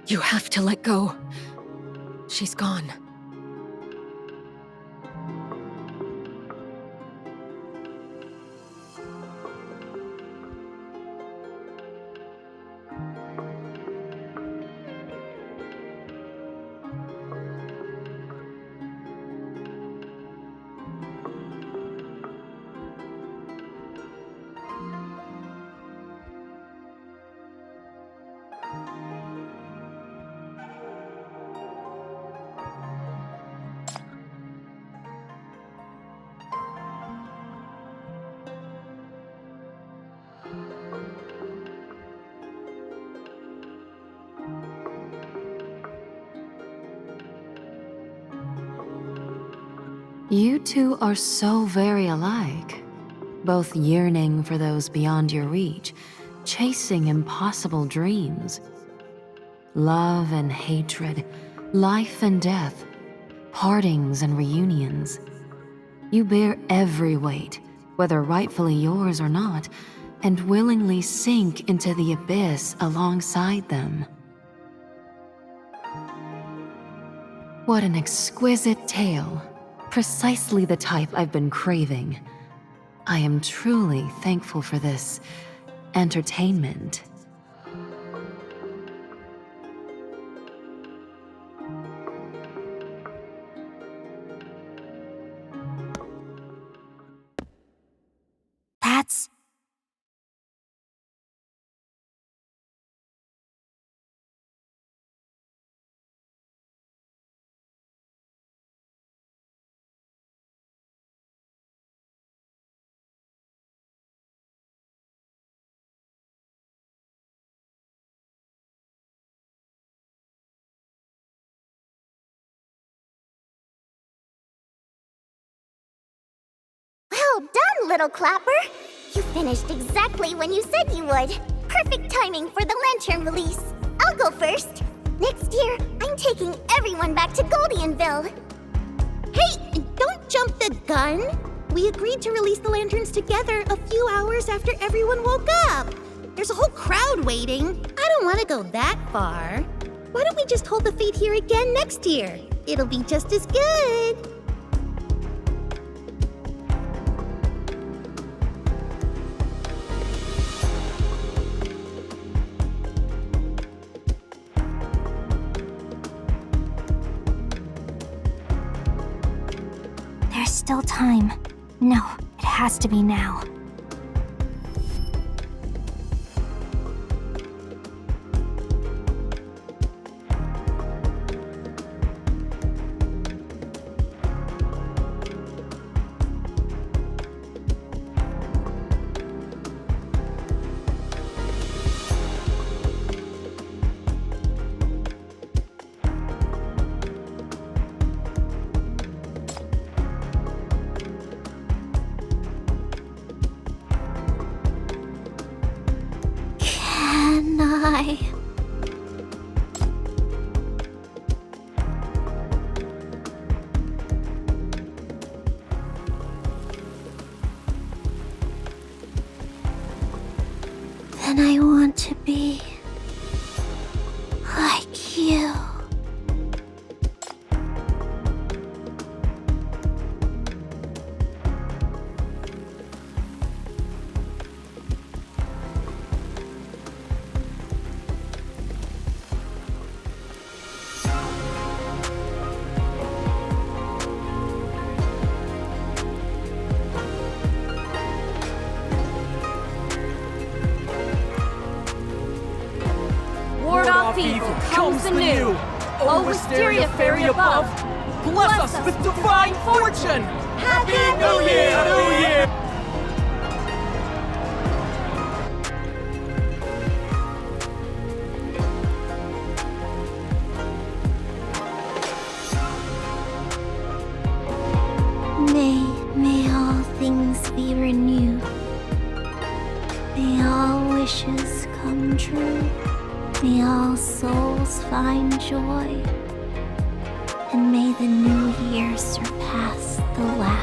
S12: You have to let go. She's gone.
S13: You two are so very alike, both yearning for those beyond your reach, chasing impossible dreams. Love and hatred, life and death, partings and reunions. You bear every weight, whether rightfully yours or not, and willingly sink into the abyss alongside them. What an exquisite tale. Precisely the type I've been craving. I am truly thankful for this entertainment.
S2: That's...
S5: Well done, little Clapper! You finished exactly when you said you would. Perfect timing for the lantern release. I'll go first. Next year, I'm taking everyone back to Goldienville.
S3: Hey, don't jump the gun! We agreed to release the lanterns together a few hours after everyone woke up. There's a whole crowd waiting. I don't want to go that far. Why don't we just hold the feat here again next year? It'll be just as good.
S2: There's still time. No, it has to be now.
S3: Can I? Then I want to be like you.
S9: Ward off evil comes the new. O Wisteria Fairy above,
S10: Bless us with divine fortune!
S9: Happy
S10: New Year! New Year!
S3: May all things be renewed. May all wishes come true. May all souls find joy. And may the new year surpass the last.